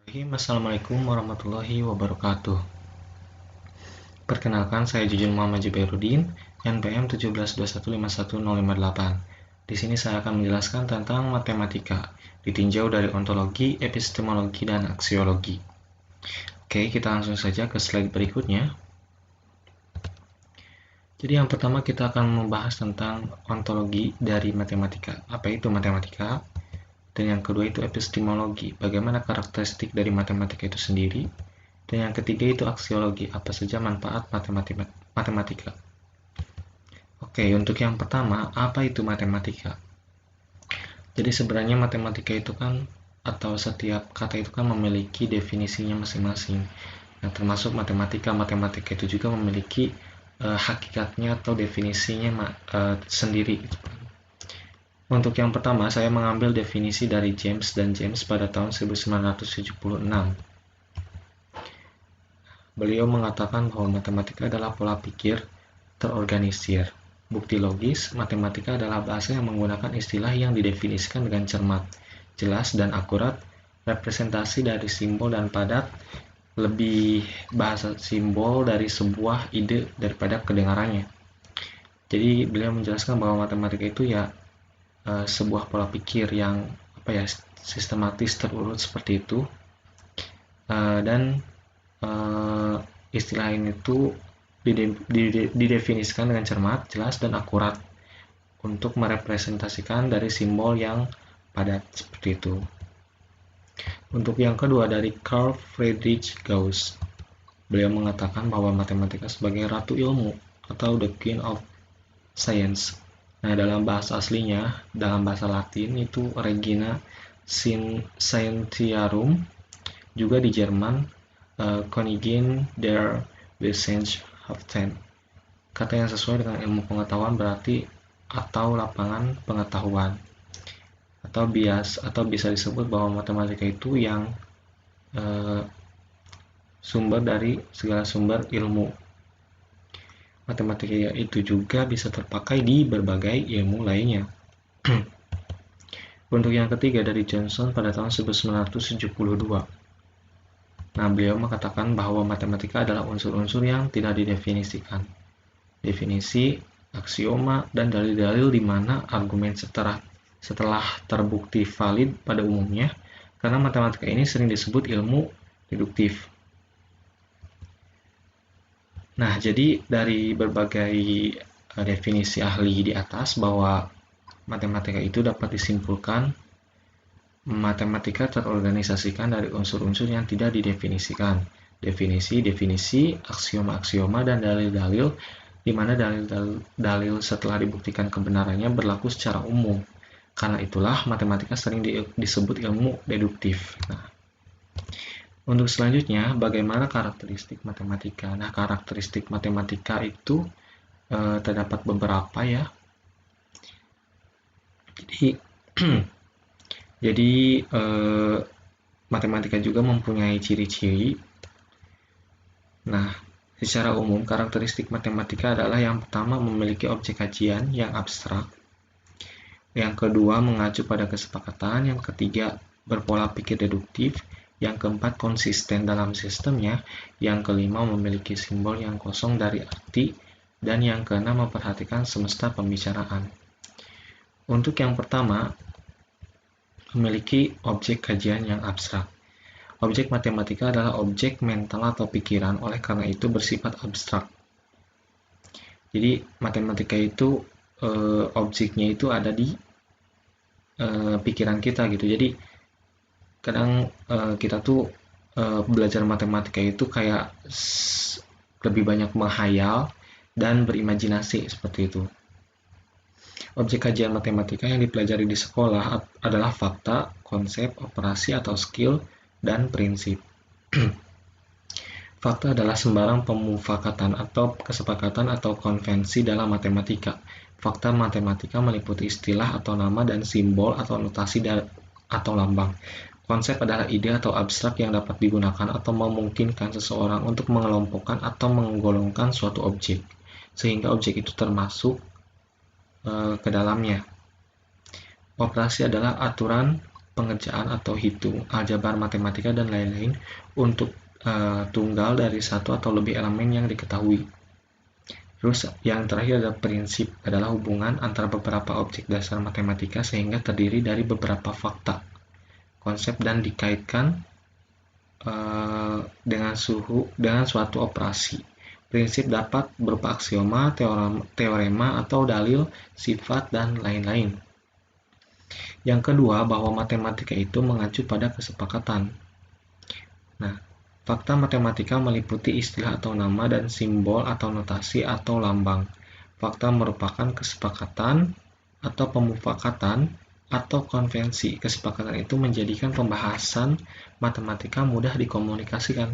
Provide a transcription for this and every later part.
Assalamualaikum warahmatullahi wabarakatuh. Perkenalkan, saya Jujun Muhammad Jubairudin, NPM 172151058. Di sini saya akan menjelaskan tentang matematika, ditinjau dari ontologi, epistemologi, dan aksiologi. Oke, kita langsung saja ke slide berikutnya. Jadi yang pertama kita akan membahas tentang ontologi dari matematika. Apa itu matematika? Dan yang kedua itu epistemologi, bagaimana karakteristik dari matematika itu sendiri. Dan yang ketiga itu aksiologi, apa saja manfaat matematika. Oke, untuk yang pertama, apa itu matematika? Jadi sebenarnya matematika itu kan, atau setiap kata itu kan memiliki definisinya masing-masing. Nah, termasuk matematika itu juga memiliki hakikatnya atau definisinya sendiri. Untuk yang pertama, saya mengambil definisi dari James dan James pada tahun 1976. Beliau mengatakan bahwa matematika adalah pola pikir terorganisir. Bukti logis, matematika adalah bahasa yang menggunakan istilah yang didefinisikan dengan cermat, jelas, dan akurat, representasi dari simbol dan padat, lebih bahasa simbol dari sebuah ide daripada kedengarannya. Jadi beliau menjelaskan bahwa matematika itu ya sebuah pola pikir yang sistematis terurut seperti itu, dan istilah ini tuh didefinisikan dengan cermat, jelas, dan akurat untuk merepresentasikan dari simbol yang padat seperti itu. Untuk yang kedua dari Carl Friedrich Gauss, beliau mengatakan bahwa matematika sebagai ratu ilmu atau the queen of science. Nah, dalam bahasa aslinya, dalam bahasa Latin itu Regina Scientiarum, juga di Jerman Königin der Wissenschaften. Kata yang sesuai dengan ilmu pengetahuan berarti atau lapangan pengetahuan. Atau bisa disebut bahwa matematika itu yang sumber dari segala sumber ilmu. Matematika itu juga bisa terpakai di berbagai ilmu lainnya. Untuk yang ketiga dari Johnson pada tahun 1972. Nah, beliau mengatakan bahwa matematika adalah unsur-unsur yang tidak didefinisikan. Definisi, aksioma, dan dalil-dalil di mana argumen setelah terbukti valid pada umumnya, karena matematika ini sering disebut ilmu deduktif. Nah, jadi dari berbagai definisi ahli di atas bahwa matematika itu dapat disimpulkan matematika terorganisasikan dari unsur-unsur yang tidak didefinisikan. Definisi, aksioma-aksioma, dan dalil-dalil di mana dalil setelah dibuktikan kebenarannya berlaku secara umum. Karena itulah matematika sering disebut ilmu deduktif. Nah, untuk selanjutnya, bagaimana karakteristik matematika? Nah, karakteristik matematika itu terdapat beberapa ya. Jadi matematika juga mempunyai ciri-ciri. Nah, secara umum karakteristik matematika adalah yang pertama memiliki objek kajian yang abstrak, yang kedua mengacu pada kesepakatan, yang ketiga berpola pikir deduktif, yang keempat konsisten dalam sistemnya, yang kelima memiliki simbol yang kosong dari arti, dan yang keenam memperhatikan semesta pembicaraan. Untuk yang pertama, memiliki objek kajian yang abstrak. Objek matematika adalah objek mental atau pikiran, oleh karena itu bersifat abstrak. Jadi matematika itu objeknya itu ada di pikiran kita gitu. Jadi kadang kita tuh belajar matematika itu kayak lebih banyak menghayal dan berimajinasi seperti itu. Objek kajian matematika yang dipelajari di sekolah adalah fakta, konsep, operasi atau skill, dan prinsip. Fakta adalah sembarang pemufakatan atau kesepakatan atau konvensi dalam matematika. Fakta matematika meliputi istilah atau nama dan simbol atau notasi atau lambang. Konsep adalah ide atau abstrak yang dapat digunakan atau memungkinkan seseorang untuk mengelompokkan atau menggolongkan suatu objek, sehingga objek itu termasuk ke dalamnya. Operasi adalah aturan pengerjaan atau hitung, aljabar matematika, dan lain-lain untuk tunggal dari satu atau lebih elemen yang diketahui. Terus yang terakhir adalah prinsip, adalah hubungan antara beberapa objek dasar matematika sehingga terdiri dari beberapa fakta, konsep, dan dikaitkan dengan suatu operasi. Prinsip dapat berupa aksioma, teorema, atau dalil, sifat, dan lain-lain. Yang kedua, bahwa matematika itu mengacu pada kesepakatan. Nah, fakta matematika meliputi istilah atau nama dan simbol atau notasi atau lambang. Fakta merupakan kesepakatan atau pemufakatan atau konvensi. Kesepakatan itu menjadikan pembahasan matematika mudah dikomunikasikan.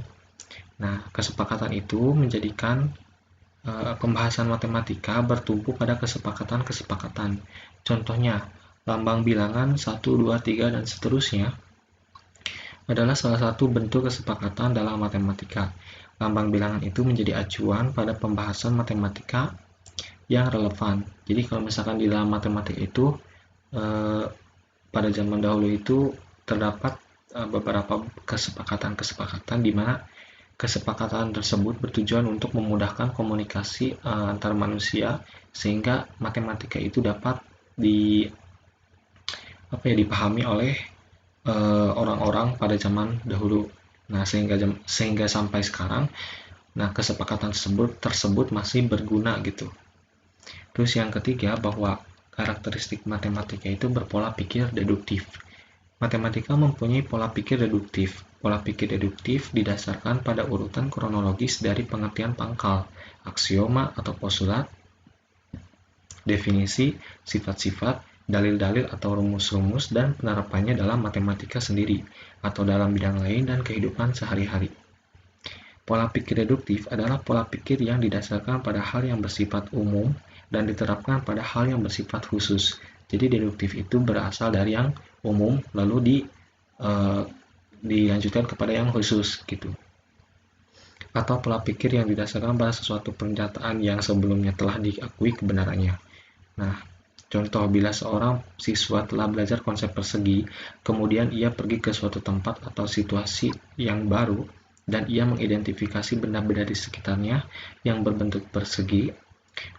Nah, kesepakatan itu menjadikan pembahasan matematika bertumpu pada kesepakatan-kesepakatan. Contohnya, lambang bilangan 1, 2, 3, dan seterusnya adalah salah satu bentuk kesepakatan dalam matematika. Lambang bilangan itu menjadi acuan pada pembahasan matematika yang relevan. Jadi kalau misalkan di dalam matematika itu pada zaman dahulu itu terdapat beberapa kesepakatan-kesepakatan di mana kesepakatan tersebut bertujuan untuk memudahkan komunikasi antar manusia sehingga matematika itu dapat dipahami oleh orang-orang pada zaman dahulu. Nah, sehingga sampai sekarang, nah kesepakatan tersebut masih berguna gitu. Terus yang ketiga, bahwa karakteristik matematika itu berpola pikir deduktif. Matematika mempunyai pola pikir deduktif. Pola pikir deduktif didasarkan pada urutan kronologis dari pengertian pangkal, aksioma atau postulat, definisi, sifat-sifat, dalil-dalil atau rumus-rumus, dan penerapannya dalam matematika sendiri atau dalam bidang lain dan kehidupan sehari-hari. Pola pikir deduktif adalah pola pikir yang didasarkan pada hal yang bersifat umum dan diterapkan pada hal yang bersifat khusus. Jadi deduktif itu berasal dari yang umum lalu dilanjutkan kepada yang khusus gitu. Atau pola pikir yang didasarkan pada sesuatu pernyataan yang sebelumnya telah diakui kebenarannya. Nah, contoh, bila seorang siswa telah belajar konsep persegi, kemudian ia pergi ke suatu tempat atau situasi yang baru, dan ia mengidentifikasi benda-benda di sekitarnya yang berbentuk persegi,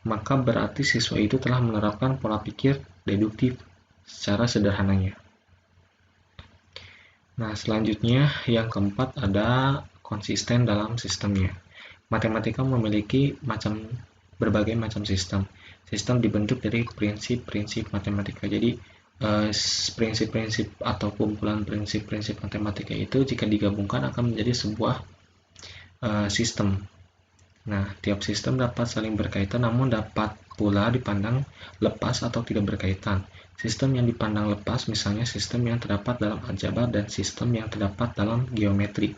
maka berarti siswa itu telah menerapkan pola pikir deduktif secara sederhananya. Nah, selanjutnya yang keempat ada konsisten dalam sistemnya. Matematika memiliki berbagai macam sistem. Sistem dibentuk dari prinsip-prinsip matematika. Jadi prinsip-prinsip atau kumpulan prinsip-prinsip matematika itu jika digabungkan akan menjadi sebuah sistem. Nah, tiap sistem dapat saling berkaitan namun dapat pula dipandang lepas atau tidak berkaitan. Sistem yang dipandang lepas misalnya sistem yang terdapat dalam aljabar dan sistem yang terdapat dalam geometri.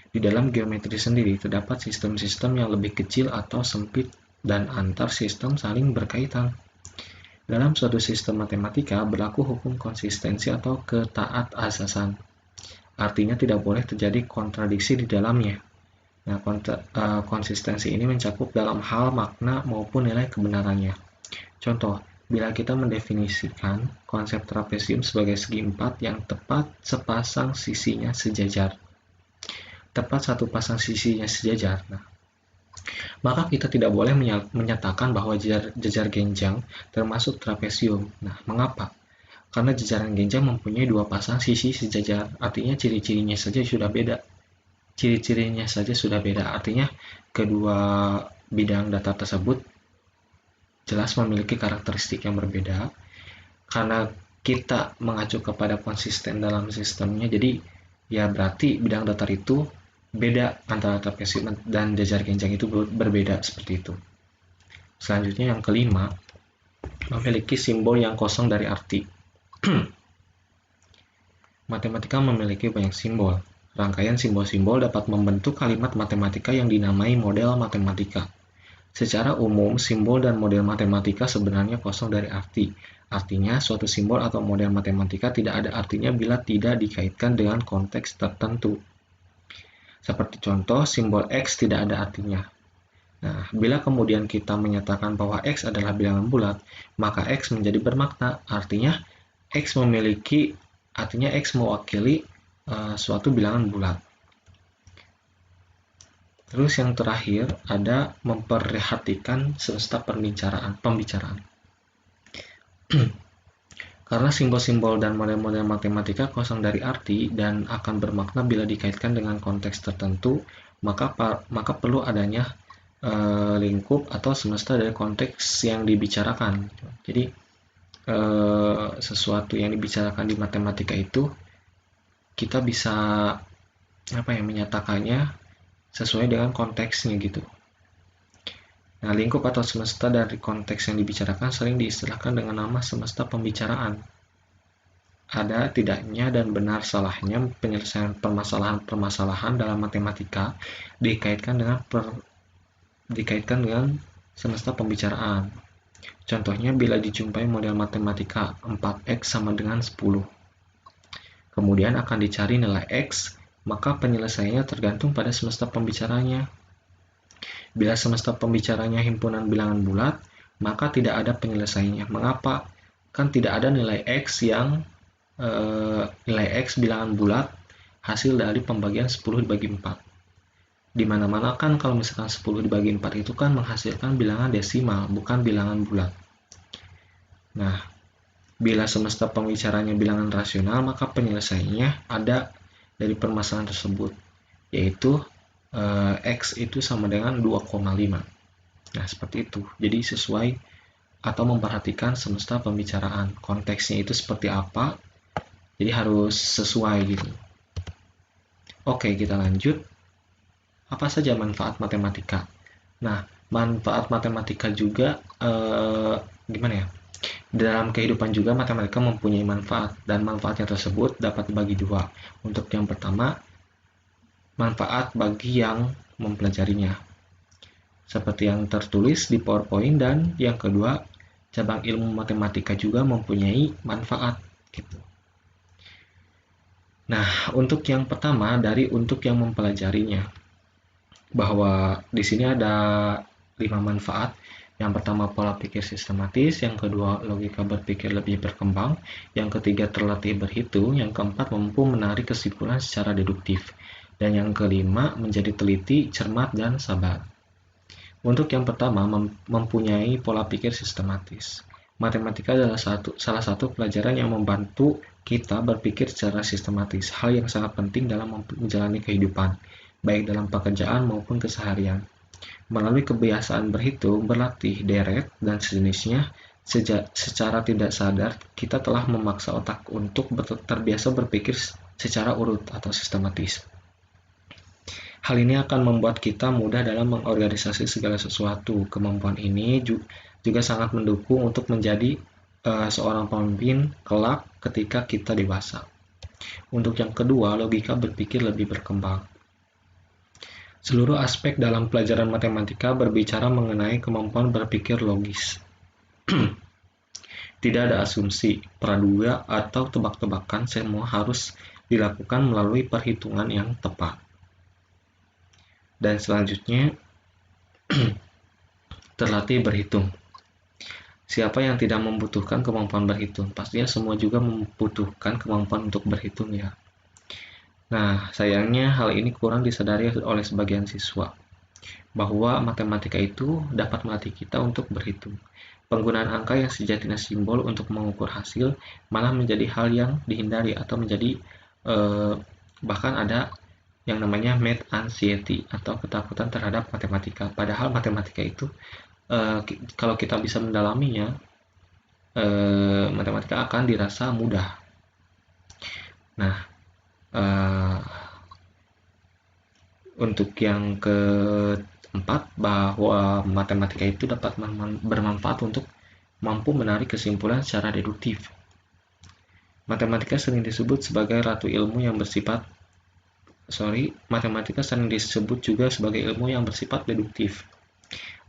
Di dalam geometri sendiri terdapat sistem-sistem yang lebih kecil atau sempit dan antar sistem saling berkaitan. Dalam suatu sistem matematika berlaku hukum konsistensi atau ketaat-azasan. Artinya tidak boleh terjadi kontradiksi di dalamnya. Nah, konsistensi ini mencakup dalam hal makna maupun nilai kebenarannya. Contoh, bila kita mendefinisikan konsep trapesium sebagai segi empat yang tepat sepasang sisinya sejajar. Tepat satu pasang sisinya sejajar. Nah, maka kita tidak boleh menyatakan bahwa jejar genjang termasuk trapesium. Nah, mengapa? Karena jejaran genjang mempunyai dua pasang sisi sejajar, artinya ciri-cirinya saja sudah beda. Artinya kedua bidang data tersebut jelas memiliki karakteristik yang berbeda. Karena kita mengacu kepada konsisten dalam sistemnya, jadi ya berarti bidang datar itu beda, antara trapesium dan jejar genjang itu berbeda seperti itu. Selanjutnya yang kelima, memiliki simbol yang kosong dari arti. Matematika memiliki banyak simbol. Rangkaian simbol-simbol dapat membentuk kalimat matematika yang dinamai model matematika. Secara umum, simbol dan model matematika sebenarnya kosong dari arti. Artinya, suatu simbol atau model matematika tidak ada artinya bila tidak dikaitkan dengan konteks tertentu. Seperti contoh, simbol X tidak ada artinya. Nah, bila kemudian kita menyatakan bahwa X adalah bilangan bulat, maka X menjadi bermakna. Artinya, X memiliki artinya X mewakili suatu bilangan bulat. Terus yang terakhir ada memperhatikan semesta pembicaraan. Karena simbol-simbol dan model-model matematika kosong dari arti dan akan bermakna bila dikaitkan dengan konteks tertentu, maka perlu adanya lingkup atau semesta dari konteks yang dibicarakan. Jadi sesuatu yang dibicarakan di matematika itu kita bisa menyatakannya sesuai dengan konteksnya gitu. Nah, lingkup atau semesta dari konteks yang dibicarakan sering diistilahkan dengan nama semesta pembicaraan. Ada tidaknya dan benar salahnya penyelesaian permasalahan dalam matematika dikaitkan dengan semesta pembicaraan. Contohnya bila dijumpai model matematika 4x sama dengan 10. Kemudian akan dicari nilai x, maka penyelesaiannya tergantung pada semesta pembicaranya. Bila semesta pembicaranya himpunan bilangan bulat, maka tidak ada penyelesaiannya. Mengapa? Kan tidak ada nilai x bilangan bulat hasil dari pembagian 10 dibagi 4. Di mana-mana kan kalau misalkan 10 dibagi 4 itu kan menghasilkan bilangan desimal, bukan bilangan bulat. Nah, bila semesta pembicaranya bilangan rasional, maka penyelesaiannya ada dari permasalahan tersebut, yaitu X itu sama dengan 2,5. Nah, seperti itu. Jadi sesuai atau memperhatikan semesta pembicaraan. Konteksnya itu seperti apa, jadi harus sesuai gitu. Oke, kita lanjut. Apa saja manfaat matematika? Nah, manfaat matematika juga gimana ya? Dalam kehidupan juga matematika mempunyai manfaat, dan manfaatnya tersebut dapat dibagi dua. Untuk yang pertama, manfaat bagi yang mempelajarinya, seperti yang tertulis di PowerPoint, dan yang kedua, cabang ilmu matematika juga mempunyai manfaat gitu. Nah, untuk yang pertama untuk yang mempelajarinya, bahwa di sini ada 5 manfaat. Yang pertama pola pikir sistematis, yang kedua logika berpikir lebih berkembang, yang ketiga terlatih berhitung, yang keempat mampu menarik kesimpulan secara deduktif, dan yang kelima menjadi teliti, cermat, dan sabar. Untuk yang pertama mempunyai pola pikir sistematis. Matematika adalah salah satu pelajaran yang membantu kita berpikir secara sistematis, hal yang sangat penting dalam menjalani kehidupan, baik dalam pekerjaan maupun keseharian. Melalui kebiasaan berhitung, berlatih, deret, dan sejenisnya, secara tidak sadar, kita telah memaksa otak untuk terbiasa berpikir secara urut atau sistematis. Hal ini akan membuat kita mudah dalam mengorganisasi segala sesuatu. Kemampuan ini juga sangat mendukung untuk menjadi seorang pemimpin kelak ketika kita dewasa. Untuk yang kedua, logika berpikir lebih berkembang. Seluruh aspek dalam pelajaran matematika berbicara mengenai kemampuan berpikir logis. Tidak ada asumsi, praduga, atau tebak-tebakan, semua harus dilakukan melalui perhitungan yang tepat. Dan selanjutnya, terlatih berhitung. Siapa yang tidak membutuhkan kemampuan berhitung? Pastinya semua juga membutuhkan kemampuan untuk berhitung ya. Nah, sayangnya hal ini kurang disadari oleh sebagian siswa, bahwa matematika itu dapat melatih kita untuk berhitung. Penggunaan angka yang sejatinya simbol untuk mengukur hasil malah menjadi hal yang dihindari atau menjadi bahkan ada yang namanya math anxiety atau ketakutan terhadap matematika. Padahal matematika itu kalau kita bisa mendalaminya, matematika akan dirasa mudah. Nah, untuk yang keempat, bahwa matematika itu dapat bermanfaat untuk mampu menarik kesimpulan secara deduktif. Matematika sering disebut sebagai ratu ilmu yang matematika sering disebut juga sebagai ilmu yang bersifat deduktif.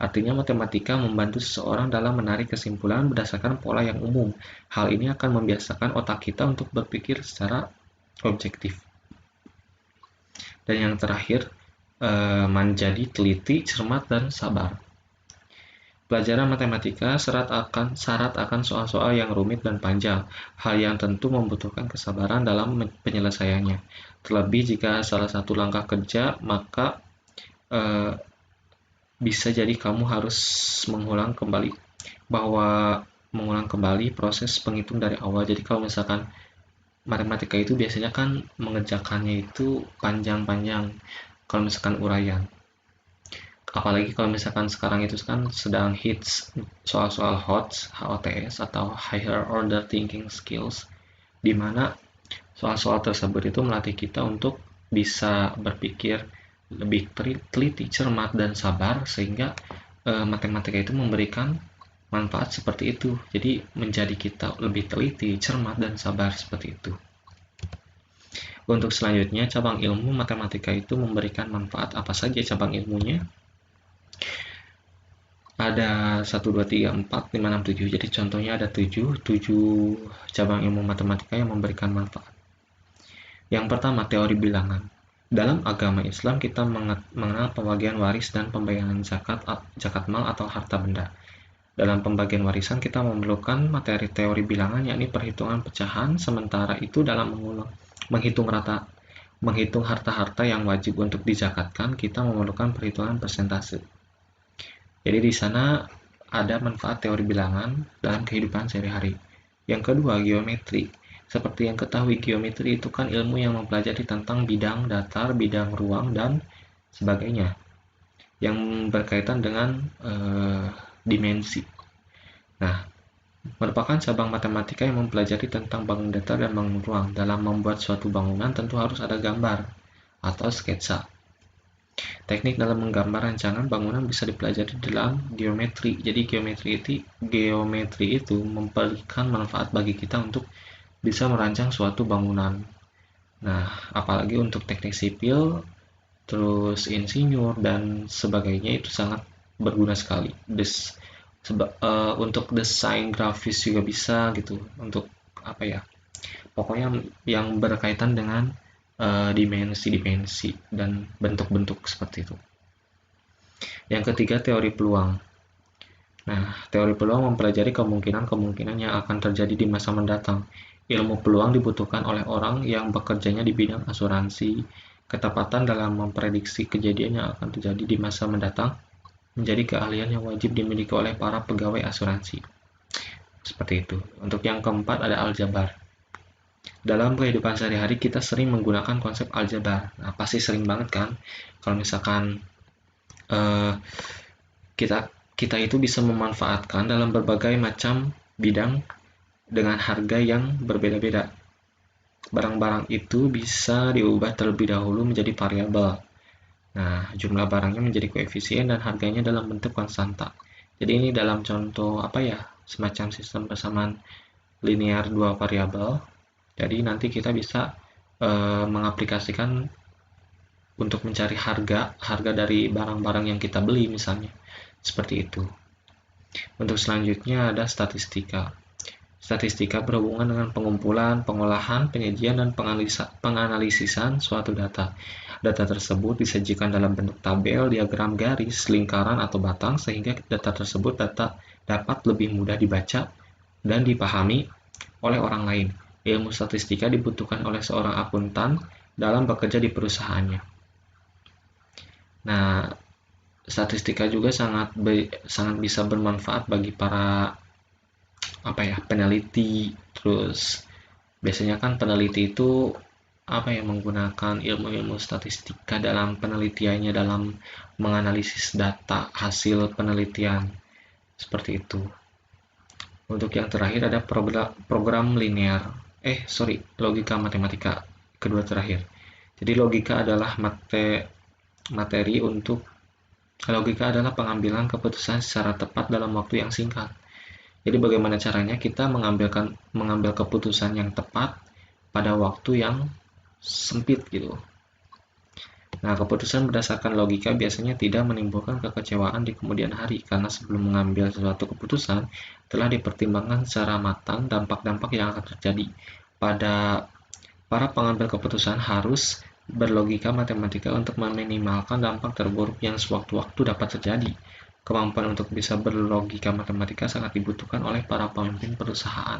Artinya matematika membantu seseorang dalam menarik kesimpulan berdasarkan pola yang umum. Hal ini akan membiasakan otak kita untuk berpikir secara objektif. Dan yang terakhir, menjadi teliti, cermat, dan sabar. Pelajaran matematika syarat akan soal-soal yang rumit dan panjang, hal yang tentu membutuhkan kesabaran dalam penyelesaiannya. Terlebih jika salah satu langkah kerja, maka eh, bisa jadi kamu harus mengulang kembali mengulang kembali proses penghitung dari awal. Jadi kalau misalkan matematika itu biasanya kan mengerjakannya itu panjang-panjang kalau misalkan uraian. Apalagi kalau misalkan sekarang itu kan sedang hits soal-soal HOTS atau Higher Order Thinking Skills, di mana soal-soal tersebut itu melatih kita untuk bisa berpikir lebih teliti, cermat, dan sabar, sehingga matematika itu memberikan manfaat seperti itu. Jadi menjadi kita lebih teliti, cermat, dan sabar seperti itu. Untuk selanjutnya, cabang ilmu matematika itu memberikan manfaat apa saja cabang ilmunya? Ada 1, 2, 3, 4, 5, 6, 7. Jadi contohnya ada 7 cabang ilmu matematika yang memberikan manfaat. Yang pertama, teori bilangan. Dalam agama Islam, kita mengenal pembagian waris dan pembayaran zakat mal atau harta benda. Dalam pembagian warisan, kita memerlukan materi teori bilangan, yakni perhitungan pecahan. Sementara itu, dalam menghitung harta-harta yang wajib untuk dizakatkan, kita memerlukan perhitungan persentase. Jadi di sana ada manfaat teori bilangan dalam kehidupan sehari-hari. Yang kedua, geometri. Seperti yang ketahui, geometri itu kan ilmu yang mempelajari tentang bidang datar, bidang ruang, dan sebagainya. Yang berkaitan dengan dimensi. Nah, merupakan cabang matematika yang mempelajari tentang bangunan datar dan bangunan ruang. Dalam membuat suatu bangunan tentu harus ada gambar atau sketsa. Teknik dalam menggambar rancangan bangunan bisa dipelajari dalam geometri. Jadi geometri itu memberikan manfaat bagi kita untuk bisa merancang suatu bangunan. Nah, apalagi untuk teknik sipil, terus insinyur dan sebagainya itu sangat berguna sekali. Untuk desain grafis juga bisa gitu. Untuk apa ya? Pokoknya yang berkaitan dengan dimensi-dimensi dan bentuk-bentuk seperti itu. Yang ketiga, teori peluang. Nah, teori peluang mempelajari kemungkinan-kemungkinan yang akan terjadi di masa mendatang. Ilmu peluang dibutuhkan oleh orang yang bekerjanya di bidang asuransi. Ketepatan dalam memprediksi kejadian yang akan terjadi di masa mendatang menjadi keahlian yang wajib dimiliki oleh para pegawai asuransi. Seperti itu. Untuk yang keempat ada aljabar. Dalam kehidupan sehari-hari kita sering menggunakan konsep aljabar. Nah, pasti sering banget kan? Kalau misalkan kita itu bisa memanfaatkan dalam berbagai macam bidang dengan harga yang berbeda-beda. Barang-barang itu bisa diubah terlebih dahulu menjadi variabel. Nah, jumlah barangnya menjadi koefisien dan harganya dalam bentuk konstanta. Jadi ini dalam contoh semacam sistem persamaan linear dua variabel. Jadi nanti kita bisa mengaplikasikan untuk mencari harga dari barang-barang yang kita beli misalnya. Seperti itu. Untuk selanjutnya ada statistika. Statistika berhubungan dengan pengumpulan, pengolahan, penyajian, dan penganalisisan suatu data. Data tersebut disajikan dalam bentuk tabel, diagram garis, lingkaran, atau batang, sehingga data tersebut dapat lebih mudah dibaca dan dipahami oleh orang lain. Ilmu statistika dibutuhkan oleh seorang akuntan dalam bekerja di perusahaannya. Nah, statistika juga sangat bisa bermanfaat bagi para peneliti. Terus biasanya kan peneliti itu menggunakan ilmu-ilmu statistika dalam penelitiannya, dalam menganalisis data hasil penelitian seperti itu. Untuk yang terakhir ada program linear. Logika matematika kedua terakhir. Jadi logika adalah logika adalah pengambilan keputusan secara tepat dalam waktu yang singkat. Jadi bagaimana caranya kita mengambil keputusan yang tepat pada waktu yang sempit gitu. Nah, keputusan berdasarkan logika biasanya tidak menimbulkan kekecewaan di kemudian hari, karena sebelum mengambil suatu keputusan telah dipertimbangkan secara matang dampak-dampak yang akan terjadi. Para pengambil keputusan harus berlogika matematika untuk meminimalkan dampak terburuk yang sewaktu-waktu dapat terjadi. Kemampuan untuk bisa berlogika matematika sangat dibutuhkan oleh para pemimpin perusahaan.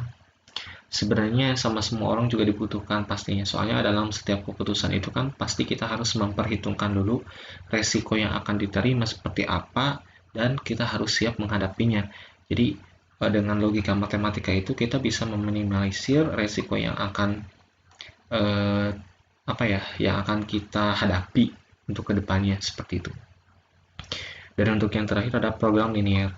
Sebenarnya sama semua orang juga dibutuhkan pastinya, soalnya dalam setiap keputusan itu kan pasti kita harus memperhitungkan dulu resiko yang akan diterima seperti apa, dan kita harus siap menghadapinya. Jadi dengan logika matematika itu kita bisa meminimalisir resiko yang akan eh, yang akan kita hadapi untuk kedepannya seperti itu. Dan untuk yang terakhir ada program linear.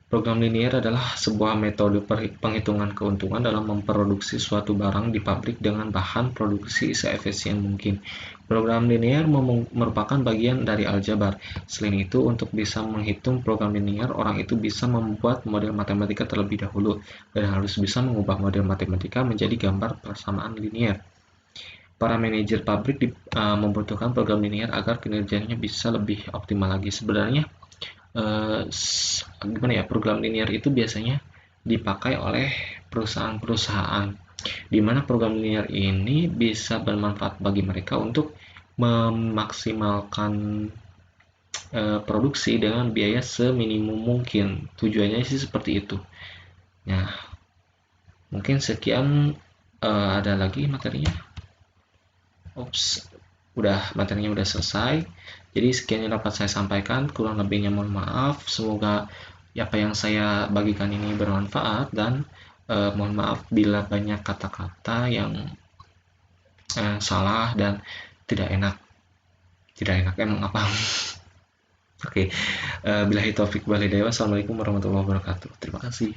Program linier adalah sebuah metode penghitungan keuntungan dalam memproduksi suatu barang di pabrik dengan bahan produksi seefisien mungkin. Program linier merupakan bagian dari aljabar. Selain itu, untuk bisa menghitung program linier, orang itu bisa membuat model matematika terlebih dahulu dan harus bisa mengubah model matematika menjadi gambar persamaan linier. Para manajer pabrik membutuhkan program linier agar kinerjanya bisa lebih optimal lagi. Sebenarnya program linear itu biasanya dipakai oleh perusahaan-perusahaan di mana program linear ini bisa bermanfaat bagi mereka untuk memaksimalkan produksi dengan biaya seminimum mungkin. Tujuannya sih seperti itu. Nah, mungkin sekian. Ada lagi materinya? Materinya udah selesai. Jadi sekian yang dapat saya sampaikan, kurang lebihnya mohon maaf. Semoga apa yang saya bagikan ini bermanfaat, dan mohon maaf bila banyak kata-kata yang salah dan tidak enak. Tidak enak emang apa? Oke, billahi taufik wal hidayah. Wassalamualaikum warahmatullahi wabarakatuh. Terima kasih.